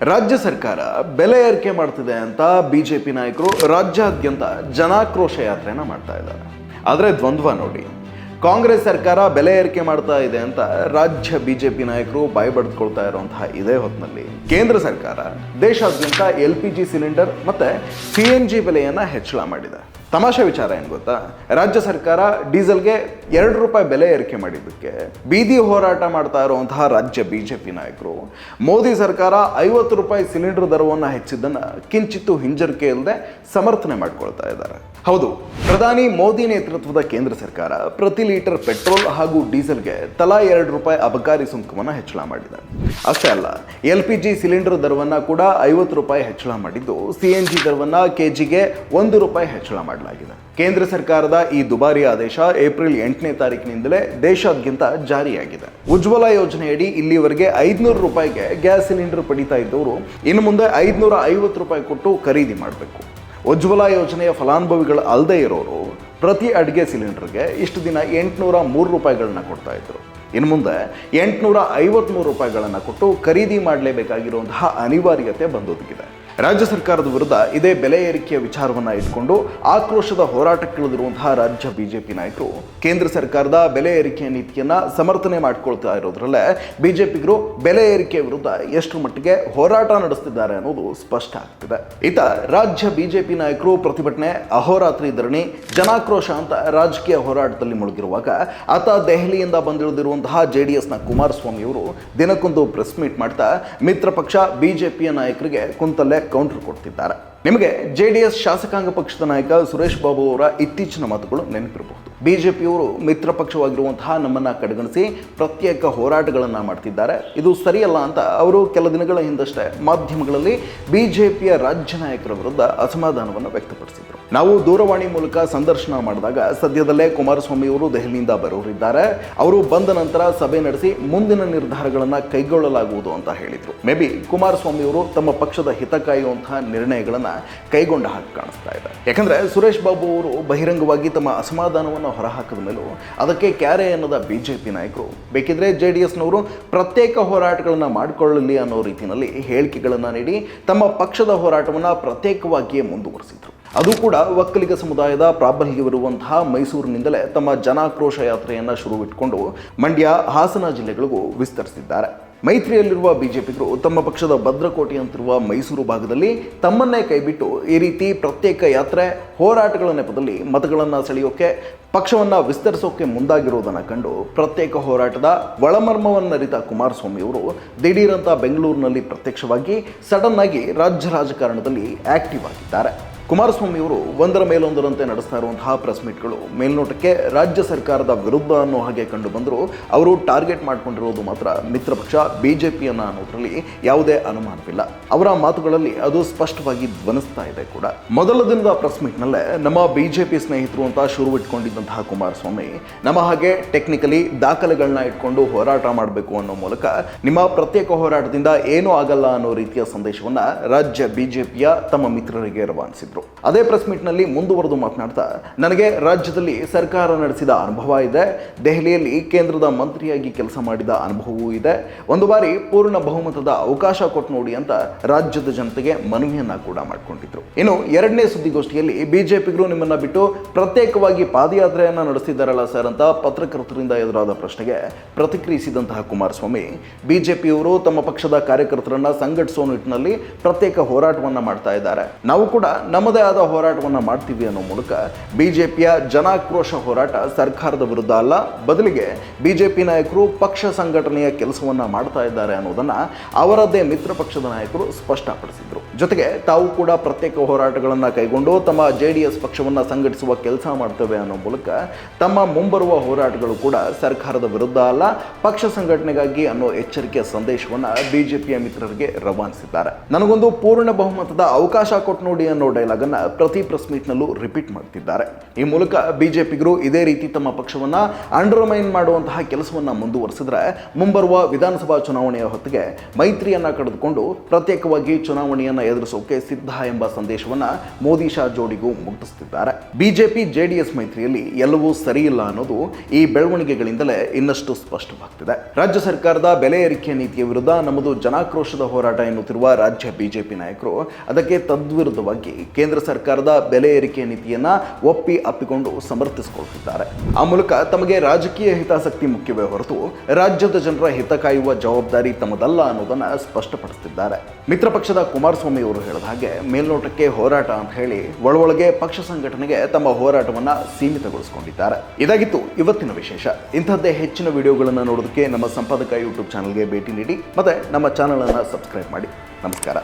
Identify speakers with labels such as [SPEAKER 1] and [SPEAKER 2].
[SPEAKER 1] ರಾಜ್ಯ ಸರ್ಕಾರ ಬೆಲೆ ಏರಿಕೆ ಮಾಡ್ತಿದೆ ಅಂತ ಬಿಜೆಪಿ ನಾಯಕರು ರಾಜ್ಯಾದ್ಯಂತ ಜನಾಕ್ರೋಶ ಯಾತ್ರೆನ ಮಾಡ್ತಾ ಇದ್ದಾರೆ. ಆದರೆ ದ್ವಂದ್ವ ನೋಡಿ, ಕಾಂಗ್ರೆಸ್ ಸರ್ಕಾರ ಬೆಲೆ ಏರಿಕೆ ಮಾಡ್ತಾ ಇದೆ ಅಂತ ರಾಜ್ಯ ಬಿಜೆಪಿ ನಾಯಕರು ಬಾಯಿ ಬಡ್ಕೊಳ್ತಾ ಇರುವಂತಹ ಇದೇ ಹೊತ್ತಿನಲ್ಲಿ ಕೇಂದ್ರ ಸರ್ಕಾರ ದೇಶಾದ್ಯಂತ LPG ಸಿಲಿಂಡರ್ ಮತ್ತೆ CNG ಬೆಲೆಯನ್ನ ಹೆಚ್ಚಳ ಮಾಡಿದೆ. ತಮಾಷೆ ವಿಚಾರ ಏನು ಗೊತ್ತಾ, ರಾಜ್ಯ ಸರ್ಕಾರ ಡೀಸೆಲ್ಗೆ ₹2 ಬೆಲೆ ಏರಿಕೆ ಮಾಡಿದ್ದಕ್ಕೆ ಬೀದಿ ಹೋರಾಟ ಮಾಡ್ತಾ ಇರುವಂತಹ ರಾಜ್ಯ ಬಿಜೆಪಿ ನಾಯಕರು ಮೋದಿ ಸರ್ಕಾರ ₹50 ಸಿಲಿಂಡರ್ ದರವನ್ನು ಹೆಚ್ಚಿದ್ದನ್ನು ಕಿಂಚಿತ್ತು ಹಿಂಜರಿಕೆ ಇಲ್ಲದೆ ಸಮರ್ಥನೆ ಮಾಡ್ಕೊಳ್ತಾ ಇದ್ದಾರೆ. ಹೌದು, ಪ್ರಧಾನಿ ಮೋದಿ ನೇತೃತ್ವದ ಕೇಂದ್ರ ಸರ್ಕಾರ ಪ್ರತಿ ಲೀಟರ್ ಪೆಟ್ರೋಲ್ ಹಾಗೂ ಡೀಸೆಲ್ಗೆ ತಲಾ ₹2 ಅಬಕಾರಿ ಸುಂಕವನ್ನು ಹೆಚ್ಚಳ ಮಾಡಿದೆ. ಅಷ್ಟೇ ಅಲ್ಲ, LPG ಸಿಲಿಂಡರ್ ದರವನ್ನು ಕೂಡ ₹50 ಹೆಚ್ಚಳ ಮಾಡಿದ್ದು CNG ದರವನ್ನು ಕೆಜಿಗೆ ₹1 ಹೆಚ್ಚಳ ಮಾಡಲಾಗಿದೆ. ಕೇಂದ್ರ ಸರ್ಕಾರದ ಈ ದುಬಾರಿ ಆದೇಶ ಏಪ್ರಿಲ್ 8ನೇ ತಾರೀಕಿನಿಂದಲೇ ದೇಶಾದ್ಯಂತ ಜಾರಿಯಾಗಿದೆ. ಉಜ್ವಲ ಯೋಜನೆಯಡಿ ಇಲ್ಲಿವರೆಗೆ ₹500ಗೆ ಗ್ಯಾಸ್ ಸಿಲಿಂಡರ್ ಪಡಿತಾ ಇದ್ದವರು ಇನ್ನು ಮುಂದೆ ₹550 ಕೊಟ್ಟು ಖರೀದಿ ಮಾಡಬೇಕು. ಉಜ್ವಲ ಯೋಜನೆಯ ಫಲಾನುಭವಿಗಳು ಅಲ್ಲದೆ ಇರೋರು ಪ್ರತಿ ಅಡುಗೆ ಸಿಲಿಂಡರ್ಗೆ ಇಷ್ಟು ದಿನ ₹803 ಕೊಡ್ತಾ ಇದ್ರು. ಇನ್ನು ಮುಂದೆ ₹853 ಕೊಟ್ಟು ಖರೀದಿ ಮಾಡಲೇಬೇಕಾಗಿರುವಂತಹ ಅನಿವಾರ್ಯತೆ ಬಂದೊದಗಿದೆ. ರಾಜ್ಯ ಸರ್ಕಾರದ ವಿರುದ್ಧ ಇದೇ ಬೆಲೆ ಏರಿಕೆಯ ವಿಚಾರವನ್ನು ಇಟ್ಕೊಂಡು ಆಕ್ರೋಶದ ಹೋರಾಟಕ್ಕಿಳಿದಿರುವಂತಹ ರಾಜ್ಯ ಬಿಜೆಪಿ ನಾಯಕರು ಕೇಂದ್ರ ಸರ್ಕಾರದ ಬೆಲೆ ಏರಿಕೆಯ ನೀತಿಯನ್ನ ಸಮರ್ಥನೆ ಮಾಡ್ಕೊಳ್ತಾ ಇರೋದ್ರಲ್ಲೇ ಬಿಜೆಪಿಗರು ಬೆಲೆ ಏರಿಕೆಯ ವಿರುದ್ಧ ಎಷ್ಟು ಮಟ್ಟಿಗೆ ಹೋರಾಟ ನಡೆಸ್ತಿದ್ದಾರೆ ಅನ್ನೋದು ಸ್ಪಷ್ಟ ಆಗ್ತಿದೆ. ಈತ ರಾಜ್ಯ ಬಿಜೆಪಿ ನಾಯಕರು ಪ್ರತಿಭಟನೆ, ಅಹೋರಾತ್ರಿ ಧರಣಿ, ಜನಾಕ್ರೋಶ ಅಂತ ರಾಜಕೀಯ ಹೋರಾಟದಲ್ಲಿ ಮುಳುಗಿರುವಾಗ ಆತ ದೆಹಲಿಯಿಂದ ಬಂದಿಳಿದಿರುವಂತಹ JDSನ ಕುಮಾರಸ್ವಾಮಿ ಅವರು ದಿನಕ್ಕೊಂದು ಪ್ರೆಸ್ ಮೀಟ್ ಮಾಡ್ತಾ ಮಿತ್ರ ಪಕ್ಷ ಬಿಜೆಪಿಯ ನಾಯಕರಿಗೆ ಕುಂತಲ್ಲೇ ಕೌಂಟರ್ ಕೊಡ್ತಿದ್ದಾರೆ. ನಿಮಗೆ JDS ಶಾಸಕಾಂಗ ಪಕ್ಷದ ನಾಯಕ ಸುರೇಶ್ ಬಾಬು ಅವರ ಇತ್ತೀಚಿನ ಮಾತುಗಳು ನೆನಪಿರಬಹುದು. ಬಿಜೆಪಿಯವರು ಮಿತ್ರ ಪಕ್ಷವಾಗಿರುವಂತಹ ನಮ್ಮನ್ನ ಕಡೆಗಣಿಸಿ ಪ್ರತ್ಯೇಕ ಹೋರಾಟಗಳನ್ನು ಮಾಡ್ತಿದ್ದಾರೆ, ಇದು ಸರಿಯಲ್ಲ ಅಂತ ಅವರು ಕೆಲ ದಿನಗಳ ಹಿಂದಷ್ಟೇ ಮಾಧ್ಯಮಗಳಲ್ಲಿ ಬಿಜೆಪಿಯ ರಾಜ್ಯ ನಾಯಕರ ವಿರುದ್ಧ ಅಸಮಾಧಾನವನ್ನು ವ್ಯಕ್ತಪಡಿಸಿದರು. ನಾವು ದೂರವಾಣಿ ಮೂಲಕ ಸಂದರ್ಶನ ಮಾಡಿದಾಗ ಸದ್ಯದಲ್ಲೇ ಕುಮಾರಸ್ವಾಮಿ ಅವರು ದೆಹಲಿಯಿಂದ ಬರೋರಿದ್ದಾರೆ, ಅವರು ಬಂದ ನಂತರ ಸಭೆ ನಡೆಸಿ ಮುಂದಿನ ನಿರ್ಧಾರಗಳನ್ನು ಕೈಗೊಳ್ಳಲಾಗುವುದು ಅಂತ ಹೇಳಿದರು. ಮೇ ಬಿ ಕುಮಾರಸ್ವಾಮಿ ಅವರು ತಮ್ಮ ಪಕ್ಷದ ಹಿತ ಕಾಯುವಂತಹ ನಿರ್ಣಯಗಳನ್ನು ಕೈಗೊಂಡ ಹಾಗೆ ಕಾಣಿಸ್ತಾ ಇದೆ. ಯಾಕಂದ್ರೆ ಸುರೇಶ್ ಬಾಬು ಅವರು ಬಹಿರಂಗವಾಗಿ ತಮ್ಮ ಅಸಮಾಧಾನವನ್ನು ಹೊರಹಾಕಿದ ಮೇಲೂ ಅದಕ್ಕೆ ಕ್ಯಾರೆ ಅನ್ನೋದ ಬಿಜೆಪಿ ನಾಯಕರು ಬೇಕಿದ್ರೆ JDSನವರು ಪ್ರತ್ಯೇಕ ಹೋರಾಟಗಳನ್ನು ಮಾಡಿಕೊಳ್ಳಲಿ ಅನ್ನೋ ರೀತಿಯಲ್ಲಿ ಹೇಳಿಕೆಗಳನ್ನು ನೀಡಿ ತಮ್ಮ ಪಕ್ಷದ ಹೋರಾಟವನ್ನು ಪ್ರತ್ಯೇಕವಾಗಿಯೇ ಮುಂದುವರಿಸಿದ್ರು. ಅದು ಕೂಡ ಒಕ್ಕಲಿಗ ಸಮುದಾಯದ ಪ್ರಾಬಲ್ಯವಿರುವಂತಹ ಮೈಸೂರಿನಿಂದಲೇ ತಮ್ಮ ಜನಾಕ್ರೋಶ ಯಾತ್ರೆಯನ್ನು ಶುರುವಿಟ್ಕೊಂಡು ಮಂಡ್ಯ, ಹಾಸನ ಜಿಲ್ಲೆಗಳಿಗೂ ವಿಸ್ತರಿಸಿದ್ದಾರೆ. ಮೈತ್ರಿಯಲ್ಲಿರುವ ಬಿಜೆಪಿಗರು ತಮ್ಮ ಪಕ್ಷದ ಭದ್ರಕೋಟೆ ಅಂತಿರುವ ಮೈಸೂರು ಭಾಗದಲ್ಲಿ ತಮ್ಮನ್ನೇ ಕೈಬಿಟ್ಟು ಈ ರೀತಿ ಪ್ರತ್ಯೇಕ ಯಾತ್ರೆ, ಹೋರಾಟಗಳ ನೆಪದಲ್ಲಿ ಮತಗಳನ್ನು ಸೆಳೆಯೋಕೆ, ಪಕ್ಷವನ್ನು ವಿಸ್ತರಿಸೋಕೆ ಮುಂದಾಗಿರುವುದನ್ನು ಕಂಡು ಪ್ರತ್ಯೇಕ ಹೋರಾಟದ ಒಳಮರ್ಮವನ್ನರಿತ ಕುಮಾರಸ್ವಾಮಿ ಅವರು ದಿಢೀರಂತ ಬೆಂಗಳೂರಿನಲ್ಲಿ ಪ್ರತ್ಯಕ್ಷವಾಗಿ ಸಡನ್ ಆಗಿ ರಾಜ್ಯ ರಾಜಕಾರಣದಲ್ಲಿ ಆಕ್ಟಿವ್ ಆಗಿದ್ದಾರೆ. ಕುಮಾರಸ್ವಾಮಿ ಅವರು ಒಂದರ ಮೇಲೊಂದರಂತೆ ನಡೆಸ್ತಾ ಇರುವಂತಹ ಪ್ರೆಸ್ ಮೀಟ್ಗಳು ಮೇಲ್ನೋಟಕ್ಕೆ ರಾಜ್ಯ ಸರ್ಕಾರದ ವಿರುದ್ಧ ಅನ್ನೋ ಹಾಗೆ ಕಂಡು ಬಂದರೂ ಅವರು ಟಾರ್ಗೆಟ್ ಮಾಡಿಕೊಂಡಿರೋದು ಮಾತ್ರ ಮಿತ್ರ ಪಕ್ಷ ಬಿಜೆಪಿಯನ್ನ ಅನ್ನೋದ್ರಲ್ಲಿ ಯಾವುದೇ ಅನುಮಾನವಿಲ್ಲ. ಅವರ ಮಾತುಗಳಲ್ಲಿ ಅದು ಸ್ಪಷ್ಟವಾಗಿ ಧ್ವನಿಸ್ತಾ ಇದೆ ಕೂಡ. ಮೊದಲ ದಿನದ ಪ್ರೆಸ್ ಮೀಟ್ನಲ್ಲೇ ನಮ್ಮ ಬಿಜೆಪಿ ಸ್ನೇಹಿತರು ಅಂತ ಶುರುವಿಟ್ಕೊಂಡಿದ್ದಂತಹ ಕುಮಾರಸ್ವಾಮಿ ನಮ್ಮ ಹಾಗೆ ಟೆಕ್ನಿಕಲಿ ದಾಖಲೆಗಳನ್ನ ಇಟ್ಕೊಂಡು ಹೋರಾಟ ಮಾಡಬೇಕು ಅನ್ನೋ ಮೂಲಕ ನಿಮ್ಮ ಪ್ರತ್ಯೇಕ ಹೋರಾಟದಿಂದ ಏನೂ ಆಗಲ್ಲ ಅನ್ನೋ ರೀತಿಯ ಸಂದೇಶವನ್ನ ರಾಜ್ಯ ಬಿಜೆಪಿಯ ತಮ್ಮ ಮಿತ್ರರಿಗೆ ರವಾನಿಸಿದರು. ಅದೇ ಪ್ರೆಸ್ ಮೀಟ್ ನಲ್ಲಿ ಮುಂದುವರೆದು ಮಾತನಾಡ್ತಾ, ನನಗೆ ರಾಜ್ಯದಲ್ಲಿ ಸರ್ಕಾರ ನಡೆಸಿದ ಅನುಭವ ಇದೆ, ದೆಹಲಿಯಲ್ಲಿ ಕೇಂದ್ರದ ಮಂತ್ರಿಯಾಗಿ ಕೆಲಸ ಮಾಡಿದ ಅನುಭವವೂ ಇದೆ, ಒಂದು ಬಾರಿ ಪೂರ್ಣ ಬಹುಮತದ ಅವಕಾಶ ಕೊಟ್ಟು ನೋಡಿ ಅಂತ ರಾಜ್ಯದ ಜನತೆಗೆ ಮನವಿಯನ್ನ ಕೂಡ ಮಾಡಿಕೊಂಡಿದ್ರು. ಇನ್ನು ಎರಡನೇ ಸುದ್ದಿಗೋಷ್ಠಿಯಲ್ಲಿ ಬಿಜೆಪಿಗರು ನಿಮ್ಮನ್ನ ಬಿಟ್ಟು ಪ್ರತ್ಯೇಕವಾಗಿ ಪಾದಯಾತ್ರೆಯನ್ನ ನಡೆಸಿದ್ದಾರಲ್ಲ ಸರ್ ಅಂತ ಪತ್ರಕರ್ತರಿಂದ ಎದುರಾದ ಪ್ರಶ್ನೆಗೆ ಪ್ರತಿಕ್ರಿಯಿಸಿದಂತಹ ಕುಮಾರಸ್ವಾಮಿ, ಬಿಜೆಪಿಯವರು ತಮ್ಮ ಪಕ್ಷದ ಕಾರ್ಯಕರ್ತರನ್ನ ಸಂಘಟಿಸುವ ನಿಟ್ಟಿನಲ್ಲಿ ಪ್ರತ್ಯೇಕ ಹೋರಾಟವನ್ನ ಮಾಡ್ತಾ ಇದ್ದಾರೆ, ನಾವು ಕೂಡ ನಮ್ಮದೇ ಆದ ಹೋರಾಟವನ್ನು ಮಾಡ್ತೀವಿ ಅನ್ನೋ ಮೂಲಕ ಬಿಜೆಪಿಯ ಜನಾಕ್ರೋಶ ಹೋರಾಟ ಸರ್ಕಾರದ ವಿರುದ್ಧ ಅಲ್ಲ, ಬದಲಿಗೆ ಬಿಜೆಪಿ ನಾಯಕರು ಪಕ್ಷ ಸಂಘಟನೆಯ ಕೆಲಸವನ್ನ ಮಾಡ್ತಾ ಇದ್ದಾರೆ ಅನ್ನೋದನ್ನ ಅವರದ್ದೇ ಮಿತ್ರ ಪಕ್ಷದ ನಾಯಕರು ಸ್ಪಷ್ಟಪಡಿಸಿದ್ರು. ಜೊತೆಗೆ ತಾವು ಕೂಡ ಪ್ರತ್ಯೇಕ ಹೋರಾಟಗಳನ್ನು ಕೈಗೊಂಡು ತಮ್ಮ JDS ಪಕ್ಷವನ್ನ ಸಂಘಟಿಸುವ ಕೆಲಸ ಮಾಡ್ತೇವೆ ಅನ್ನೋ ಮೂಲಕ ತಮ್ಮ ಮುಂಬರುವ ಹೋರಾಟಗಳು ಕೂಡ ಸರ್ಕಾರದ ವಿರುದ್ಧ ಅಲ್ಲ, ಪಕ್ಷ ಸಂಘಟನೆಗಾಗಿ ಅನ್ನೋ ಎಚ್ಚರಿಕೆಯ ಸಂದೇಶವನ್ನ ಬಿಜೆಪಿಯ ಮಿತ್ರರಿಗೆ ರವಾನಿಸಿದ್ದಾರೆ. ನನಗೊಂದು ಪೂರ್ಣ ಬಹುಮತದ ಅವಕಾಶ ಕೊಟ್ಟು ನೋಡಿ ಅನ್ನೋ ಡೈಲಾಗ್ ಡೈಲಾಗನ್ನು ಪ್ರತಿ ಪ್ರೆಸ್ ಮೀಟ್ನಲ್ಲೂ ರಿಪೀಟ್ ಮಾಡ್ತಿದ್ದಾರೆ. ಈ ಮೂಲಕ ಬಿಜೆಪಿಗರು ಇದೇ ರೀತಿ ತಮ್ಮ ಪಕ್ಷವನ್ನು ಅಂಡರ್ಮೈನ್ ಮಾಡುವಂತಹ ಕೆಲಸವನ್ನು ಮುಂದುವರೆಸಿದ್ರೆ ಮುಂಬರುವ ವಿಧಾನಸಭಾ ಚುನಾವಣೆಯ ಹೊತ್ತಿಗೆ ಮೈತ್ರಿಯನ್ನು ಕಳೆದುಕೊಂಡು ಪ್ರತ್ಯೇಕವಾಗಿ ಚುನಾವಣೆಯನ್ನು ಎದುರಿಸೋಕೆ ಸಿದ್ಧ ಎಂಬ ಸಂದೇಶವನ್ನು ಮೋದಿ ಶಾ ಜೋಡಿಗೂ ಮುಟ್ಟಿಸುತ್ತಿದ್ದಾರೆ. ಬಿಜೆಪಿ ಜೆಡಿಎಸ್ ಮೈತ್ರಿಯಲ್ಲಿ ಎಲ್ಲವೂ ಸರಿಯಿಲ್ಲ ಅನ್ನೋದು ಈ ಬೆಳವಣಿಗೆಗಳಿಂದಲೇ ಇನ್ನಷ್ಟು ಸ್ಪಷ್ಟವಾಗ್ತಿದೆ. ರಾಜ್ಯ ಸರ್ಕಾರದ ಬೆಲೆ ಏರಿಕೆ ನೀತಿಯ ವಿರುದ್ಧ ನಮ್ಮದು ಜನಾಕ್ರೋಶದ ಹೋರಾಟ ಎನ್ನುತ್ತಿರುವ ರಾಜ್ಯ ಬಿಜೆಪಿ ನಾಯಕರು ಅದಕ್ಕೆ ತದ್ವಿರುದ್ಧವಾಗಿ ಕೇಂದ್ರ ಸರ್ಕಾರದ ಬೆಲೆ ಏರಿಕೆ ನೀತಿಯನ್ನ ಅಪ್ಪಿಕೊಂಡು ಸಮರ್ಥಿಸಿಕೊಳ್ಳುತ್ತಿದ್ದಾರೆ. ಆ ಮೂಲಕ ತಮಗೆ ರಾಜಕೀಯ ಹಿತಾಸಕ್ತಿ ಮುಖ್ಯವೇ ಹೊರತು ರಾಜ್ಯದ ಜನರ ಹಿತ ಕಾಯುವ ಜವಾಬ್ದಾರಿ ತಮ್ಮದಲ್ಲ ಅನ್ನೋದನ್ನ ಸ್ಪಷ್ಟಪಡಿಸುತ್ತಿದ್ದಾರೆ. ಮಿತ್ರ ಪಕ್ಷದ ಕುಮಾರಸ್ವಾಮಿ ಅವರು ಹೇಳಿದ ಹಾಗೆ ಮೇಲ್ನೋಟಕ್ಕೆ ಹೋರಾಟ ಅಂತ ಹೇಳಿ ಒಳಗೆ ಪಕ್ಷ ಸಂಘಟನೆಗೆ ತಮ್ಮ ಹೋರಾಟವನ್ನ ಸೀಮಿತಗೊಳಿಸಿಕೊಂಡಿದ್ದಾರೆ. ಇದಾಗಿತ್ತು ಇವತ್ತಿನ ವಿಶೇಷ. ಇಂಥದ್ದೇ ಹೆಚ್ಚಿನ ವಿಡಿಯೋಗಳನ್ನು ನೋಡೋದಕ್ಕೆ ನಮ್ಮ ಸಂಪಾದಕ ಯೂಟ್ಯೂಬ್ ಚಾನಲ್ಗೆ ಭೇಟಿ ನೀಡಿ ಮತ್ತೆ ನಮ್ಮ ಚಾನಲ್ ಅನ್ನು ಸಬ್ಸ್ಕ್ರೈಬ್ ಮಾಡಿ. ನಮಸ್ಕಾರ.